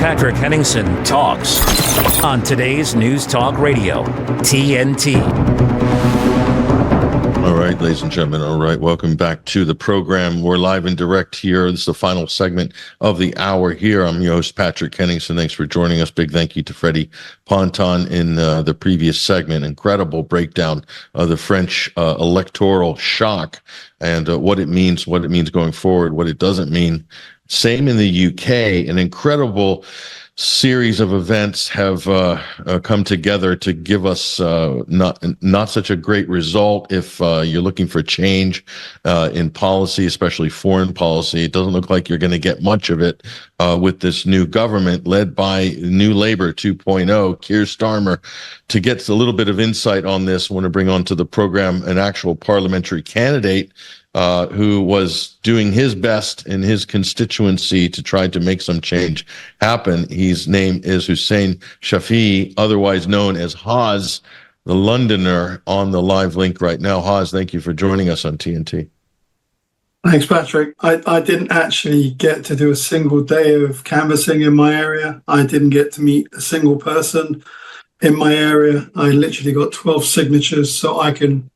Patrick Henningsen talks on today's News Talk Radio, TNT. All right, ladies and gentlemen. All right, welcome back to the program. We're live and direct here. This is the final segment of the hour here. I'm your host, Patrick Henningsen. Thanks for joining us. Big thank you to Freddie Ponton in the previous segment. Incredible breakdown of the French electoral shock and what it means going forward, what it doesn't mean. Same in the UK. An incredible series of events have come together to give us not such a great result if you're looking for change in policy, especially foreign policy. It doesn't look like you're going to get much of it with this new government led by New Labour 2.0, Keir Starmer. To get a little bit of insight on this, I want to bring onto the program an actual parliamentary candidate who was doing his best in his constituency to try to make some change happen. His name is Hussain Shafiei, otherwise known as Haz, the Londoner, on the live link right now. Haz, thank you for joining us on TNT. Thanks, Patrick. I didn't actually get to do a single day of canvassing in my area. I didn't get to meet a single person in my area. I literally got 12 signatures so I can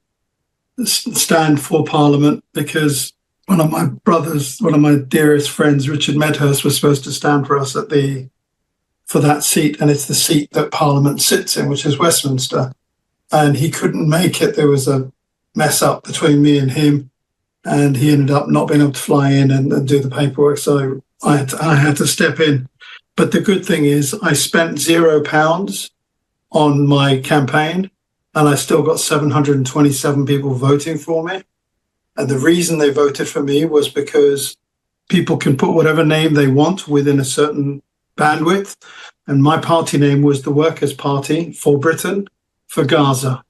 stand for Parliament, because one of my dearest friends, Richard Medhurst, was supposed to stand for us for that seat, and it's the seat that Parliament sits in, which is Westminster, and he couldn't make it. There was a mess up between me and him, and he ended up not being able to fly in and do the paperwork, so I had to step in. But the good thing is I spent £0 on my campaign, and I still got 727 people voting for me. And the reason they voted for me was because people can put whatever name they want within a certain bandwidth. And my party name was the Workers' Party for Britain, for Gaza.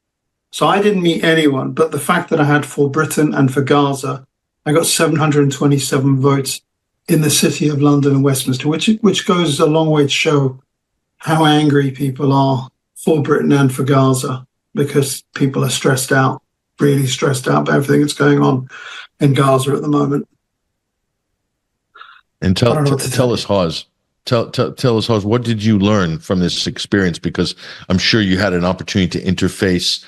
So I didn't meet anyone, but the fact that I had for Britain and for Gaza, I got 727 votes in the city of London and Westminster, which goes a long way to show how angry people are for Britain and for Gaza, because people are stressed out, really stressed out by everything that's going on in Gaza at the moment. And tell us, Haz, what did you learn from this experience? Because I'm sure you had an opportunity to interface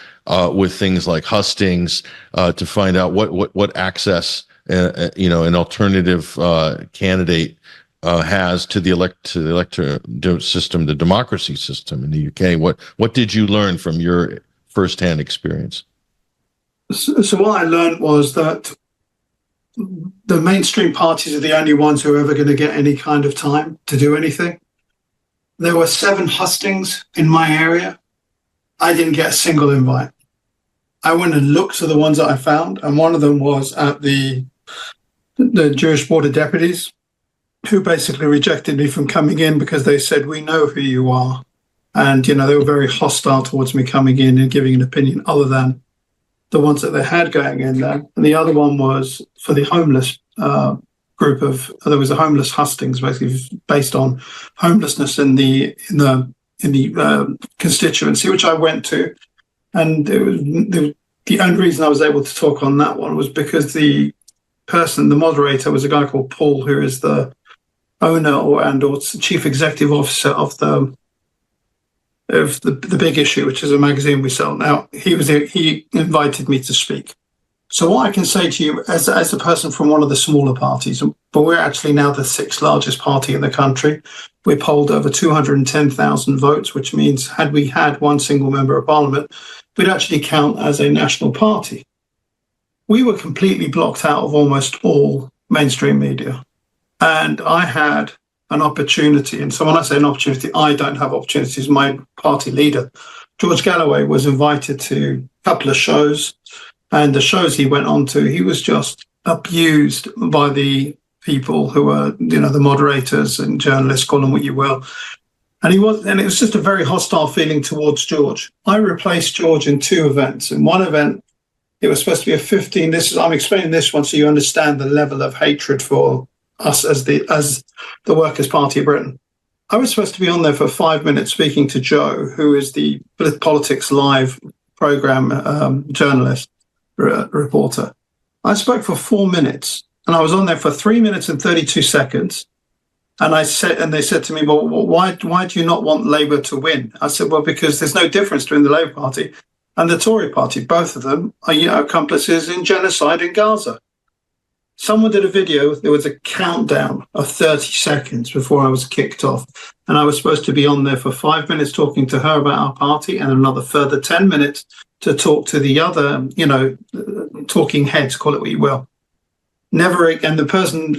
with things like hustings to find out what access an alternative candidate has to the electoral system, the democracy system in the UK. What did you learn from your firsthand experience? So what I learned was that the mainstream parties are the only ones who are ever going to get any kind of time to do anything. There were 7 hustings in my area. I didn't get a single invite. I went and looked at the ones that I found, and one of them was at the Jewish border deputies, who basically rejected me from coming in because they said, "We know who you are." And, they were very hostile towards me coming in and giving an opinion other than the ones that they had going in there. And the other one was for the homeless there was a homeless hustings, basically based on homelessness in the constituency, which I went to. And the only reason I was able to talk on that one was because the moderator, was a guy called Paul, who is the owner or chief executive officer of the Big Issue, which is a magazine we sell now. He invited me to speak. So what I can say to you as a person from one of the smaller parties, but we're actually now the 6th largest party in the country. We polled over 210,000 votes, which means had we had one single member of Parliament, we'd actually count as a national party. We were completely blocked out of almost all mainstream media. And I had an opportunity. And so when I say an opportunity, I don't have opportunities. My party leader, George Galloway, was invited to a couple of shows. And the shows he went on to, he was just abused by the people who were, the moderators and journalists, call them what you will. And it was just a very hostile feeling towards George. I replaced George in 2 events. In one event, it was supposed to be a 15. I'm explaining this one so you understand the level of hatred for us as the Workers' Party of Britain. I was supposed to be on there for 5 minutes speaking to Joe, who is the Politics Live program journalist, reporter. I spoke for 4 minutes, and I was on there for 3 minutes and 32 seconds. And they said to me, well, why do you not want Labour to win? I said, well, because there's no difference between the Labour Party and the Tory Party. Both of them are accomplices in genocide in Gaza. Someone did a video. There was a countdown of 30 seconds before I was kicked off. And I was supposed to be on there for 5 minutes talking to her about our party and another further 10 minutes to talk to the other, talking heads, call it what you will. Never again. The person,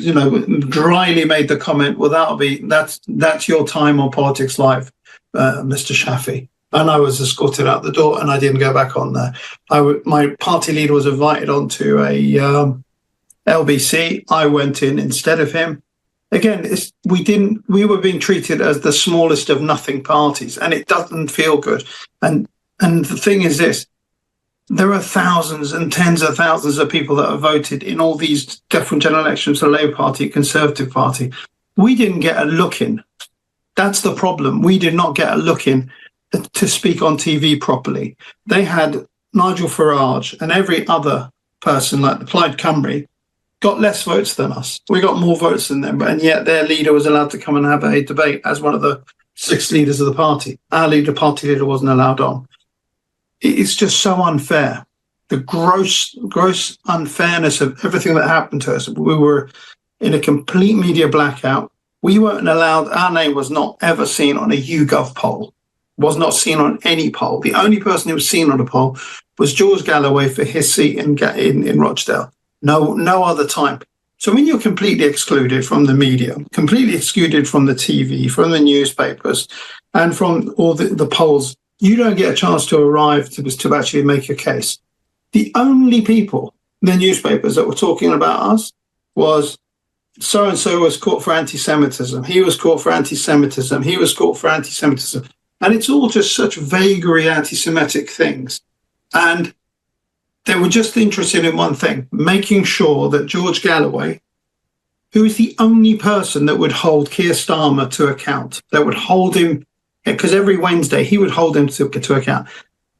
dryly made the comment, well, that's your time on Politics Live, Mr. Shafiei. And I was escorted out the door and I didn't go back on there. My party leader was invited onto a LBC. I went in instead of him. Again, we were being treated as the smallest of nothing parties, and it doesn't feel good. And the thing is this, there are thousands and tens of thousands of people that have voted in all these different general elections, the Labour Party, Conservative Party. We didn't get a look in. That's the problem. We did not get a look in to speak on TV properly. They had Nigel Farage and every other person like the Plaid Cymru got less votes than us. We got more votes than them, and yet their leader was allowed to come and have a debate as one of the 6 leaders of the party. Our party leader wasn't allowed on. It's just so unfair. The gross unfairness of everything that happened to us. We were in a complete media blackout. We weren't allowed, our name was not ever seen on a YouGov poll, was not seen on any poll. The only person who was seen on a poll was George Galloway for his seat in Rochdale. No other time. So when you're completely excluded from the media, completely excluded from the TV, from the newspapers, and from all the polls, you don't get a chance to arrive to actually make a case. The only people, the newspapers that were talking about us was so-and-so was caught for anti-Semitism. He was caught for anti-Semitism. He was caught for anti-Semitism. And it's all just such vagary anti-Semitic things. And they were just interested in one thing, making sure that George Galloway, who is the only person that would hold Keir Starmer to account, that would hold him, because every Wednesday he would hold him to account.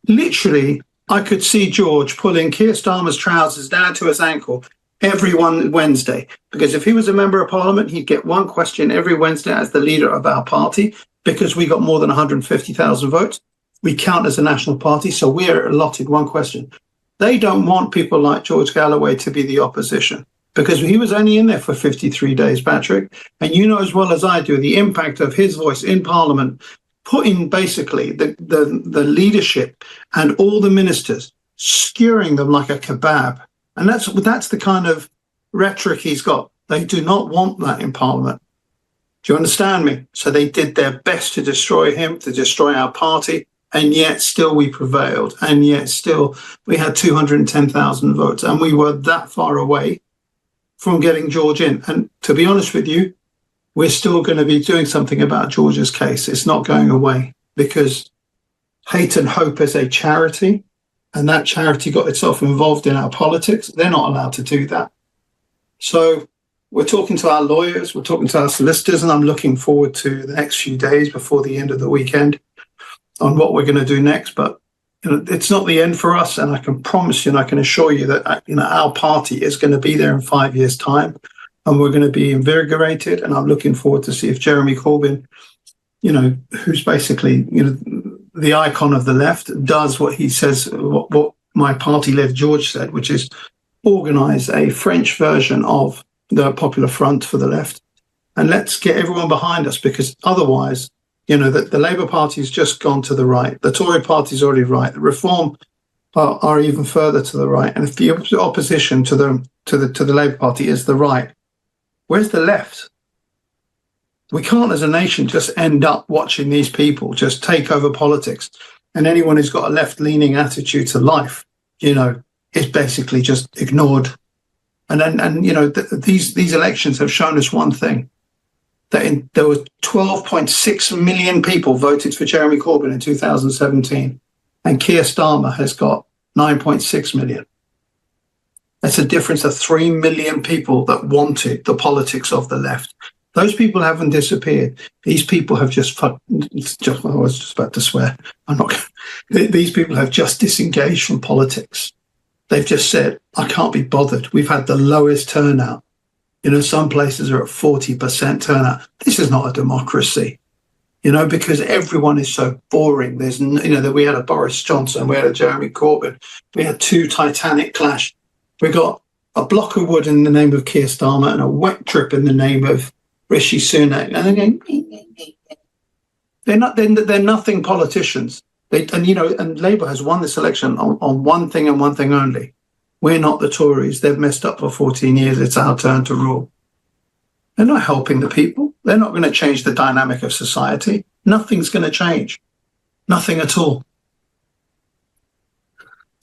Literally, I could see George pulling Keir Starmer's trousers down to his ankle every Wednesday, because if he was a member of Parliament, he'd get one question every Wednesday as the leader of our party, because we got more than 150,000 votes. We count as a national party, so we're allotted one question. They don't want people like George Galloway to be the opposition, because he was only in there for 53 days, Patrick. And you know as well as I do the impact of his voice in Parliament, putting basically the leadership and all the ministers, skewering them like a kebab. And that's the kind of rhetoric he's got. They do not want that in Parliament. Do you understand me? So they did their best to destroy him, to destroy our party. And yet still we prevailed. And yet still we had 210,000 votes. And we were that far away from getting George in. And to be honest with you, we're still going to be doing something about George's case. It's not going away, because Hate and Hope is a charity, and that charity got itself involved in our politics. They're not allowed to do that. So we're talking to our lawyers, we're talking to our solicitors, and I'm looking forward to the next few days before the end of the weekend on what we're going to do next. But it's not the end for us, and I can promise you and I can assure you that our party is going to be there in 5 years' time, and we're going to be invigorated. And I'm looking forward to see if Jeremy Corbyn, who's basically the icon of the left, does what he says, what my party-led George said, which is organise a French version of the Popular Front for the left, and let's get everyone behind us, because otherwise, the Labour Party's just gone to the right. The Tory Party's already right. The Reform are even further to the right. And if the opposition to the Labour Party is the right, where's the left? We can't, as a nation, just end up watching these people just take over politics. And anyone who's got a left-leaning attitude to life, is basically just ignored. And these elections have shown us one thing. There were 12.6 million people voted for Jeremy Corbyn in 2017, and Keir Starmer has got 9.6 million. That's a difference of 3 million people that wanted the politics of the left. Those people haven't disappeared. These people have I was just about to swear. These people have just disengaged from politics. They've just said, I can't be bothered. We've had the lowest turnout Some places are at 40% turnout. This is not a democracy, because everyone is so boring. There's, we had a Boris Johnson, we had a Jeremy Corbyn, we had two Titanic clash. We got a block of wood in the name of Keir Starmer and a wet drip in the name of Rishi Sunak. And they're going, they're nothing politicians. And Labour has won this election on one thing and one thing only. We're not the Tories. They've messed up for 14 years. It's our turn to rule. They're not helping the people. They're not going to change the dynamic of society. Nothing's going to change. Nothing at all.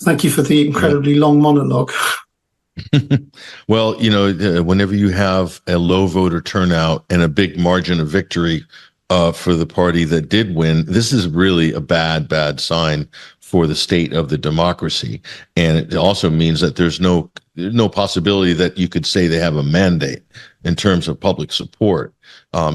Thank you for the incredibly long monologue. Well, whenever you have a low voter turnout and a big margin of victory for the party that did win, this is really a bad sign for the state of the democracy. And it also means that there's no possibility that you could say they have a mandate in terms of public support.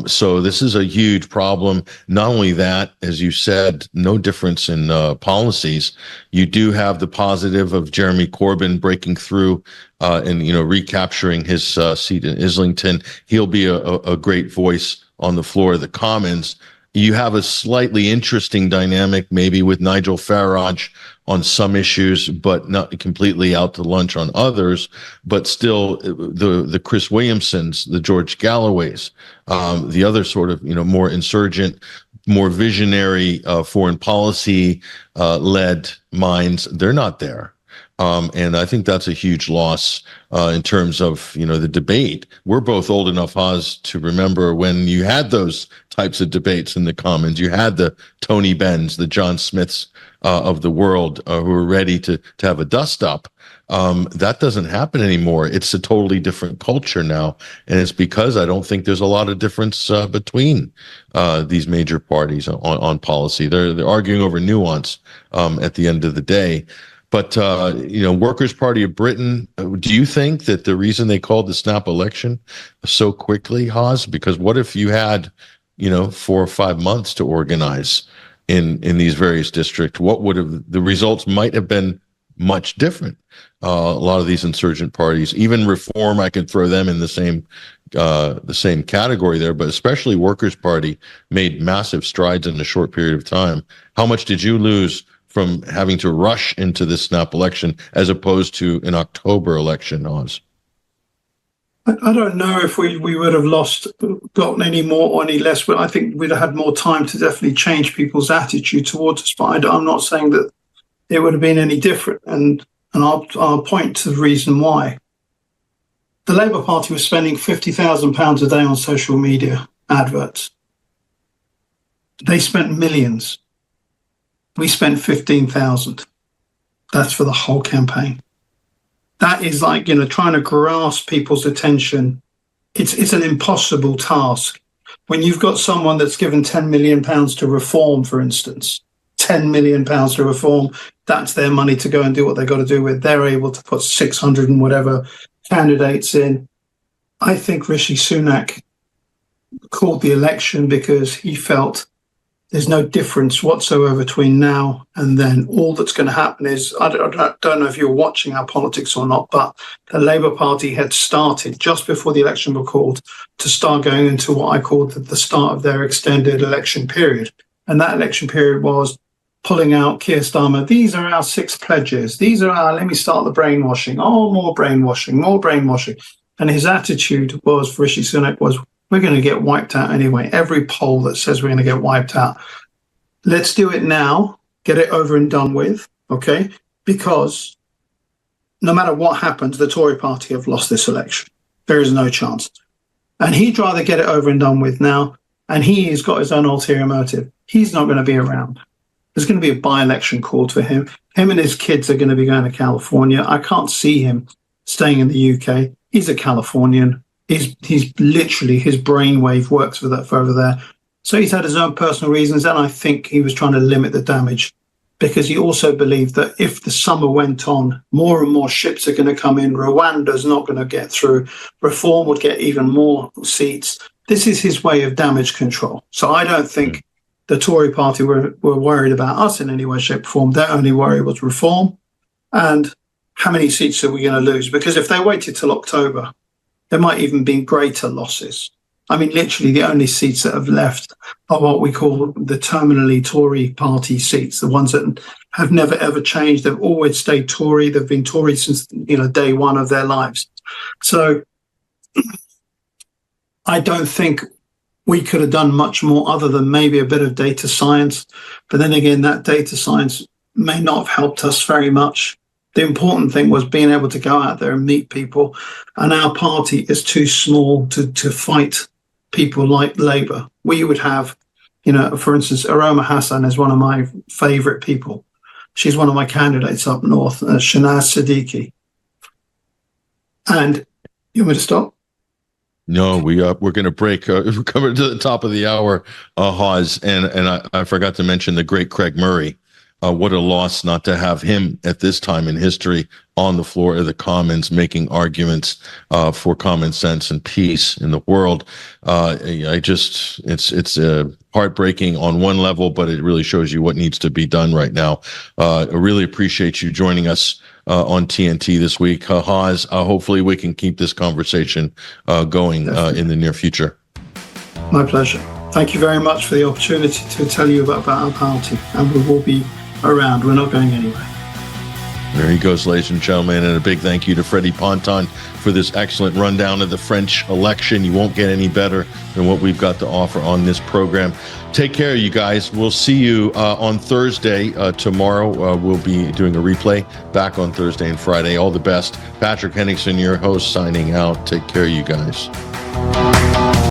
So this is a huge problem. Not only that, as you said, no difference in policies. You do have the positive of Jeremy Corbyn breaking through and recapturing his seat in Islington. He'll be a great voice on the floor of the Commons. You have a slightly interesting dynamic maybe with Nigel Farage on some issues, but not completely out to lunch on others. But still, the Chris Williamsons, the George Galloways, the other sort of more insurgent, more visionary foreign policy led minds, they're not there. And I think that's a huge loss in terms of, the debate. We're both old enough, Haz, to remember when you had those types of debates in the Commons. You had the Tony Benns, the John Smiths of the world who were ready to have a dust-up. That doesn't happen anymore. It's a totally different culture now. And it's because I don't think there's a lot of difference between these major parties on policy. They're arguing over nuance at the end of the day. But, Workers' Party of Britain, do you think that the reason they called the snap election so quickly, Haz, because what if you had, 4 or 5 months to organize in these various districts? What would have the results might have been much different? A lot of these insurgent parties, even Reform, I could throw them in the same category there, but especially Workers' Party made massive strides in a short period of time. How much did you lose from having to rush into this snap election as opposed to an October election, Oz? I don't know if we would have gotten any more or any less, but I think we'd have had more time to definitely change people's attitude towards us. But I'm not saying that it would have been any different. And I'll point to the reason why. The Labour Party was spending £50,000 a day on social media adverts. They spent millions. We spent 15,000. That's for the whole campaign. That is like, trying to grasp people's attention. It's an impossible task. When you've got someone that's given £10 million to Reform, for instance, £10 million to Reform, that's their money to go and do what they've got to do with. They're able to put 600 and whatever candidates in. I think Rishi Sunak called the election because he felt there's no difference whatsoever between now and then. All that's going to happen is, I don't know if you're watching our politics or not, but the Labour Party had started just before the election was called to start going into what I called the start of their extended election period. And that election period was pulling out Keir Starmer. These are our 6 pledges. These are let me start the brainwashing. Oh, more brainwashing, more brainwashing. And his attitude was, for Rishi Sunak, was, we're going to get wiped out anyway. Every poll that says we're going to get wiped out. Let's do it now, get it over and done with, okay? Because no matter what happens, the Tory party have lost this election. There is no chance. And he'd rather get it over and done with now, and he's got his own ulterior motive. He's not going to be around. There's going to be a by-election called for him. Him and his kids are going to be going to California. I can't see him staying in the UK. He's a Californian. He's literally, his brainwave works for over there. So he's had his own personal reasons, and I think he was trying to limit the damage because he also believed that if the summer went on, more and more ships are going to come in. Rwanda's not going to get through. Reform would get even more seats. This is his way of damage control. So I don't think the Tory party were worried about us in any way, shape, or form. Their only worry was Reform and how many seats are we going to lose? Because if they waited till October, there might even be greater losses. I mean, literally the only seats that have left are what we call the terminally Tory party seats, the ones that have never, ever changed. They've always stayed Tory. They've been Tory since, day one of their lives. So I don't think we could have done much more other than maybe a bit of data science. But then again, that data science may not have helped us very much. The important thing was being able to go out there and meet people. And our party is too small to fight people like Labour. We would have, for instance, Aroma Hassan is one of my favourite people. She's one of my candidates up north, Shanaz Siddiqui. And you want me to stop? No, we're going to break. We're coming to the top of the hour, Hawes, and I forgot to mention the great Craig Murray. What a loss not to have him at this time in history on the floor of the Commons making arguments for common sense and peace in the world. It's heartbreaking on one level, but it really shows you what needs to be done right now. I really appreciate you joining us on TNT this week. Hawes, hopefully we can keep this conversation going in the near future. My pleasure. Thank you very much for the opportunity to tell you about our party, and we will be around. We're not going anywhere. There he goes, ladies and gentlemen, and a big thank you to Freddie Ponton for this excellent rundown of the French election. You won't get any better than what we've got to offer on this program. Take care, you guys. We'll see you on Thursday. Tomorrow, we'll be doing a replay back on Thursday and Friday. All the best. Patrick Henningsen, your host, signing out. Take care, you guys.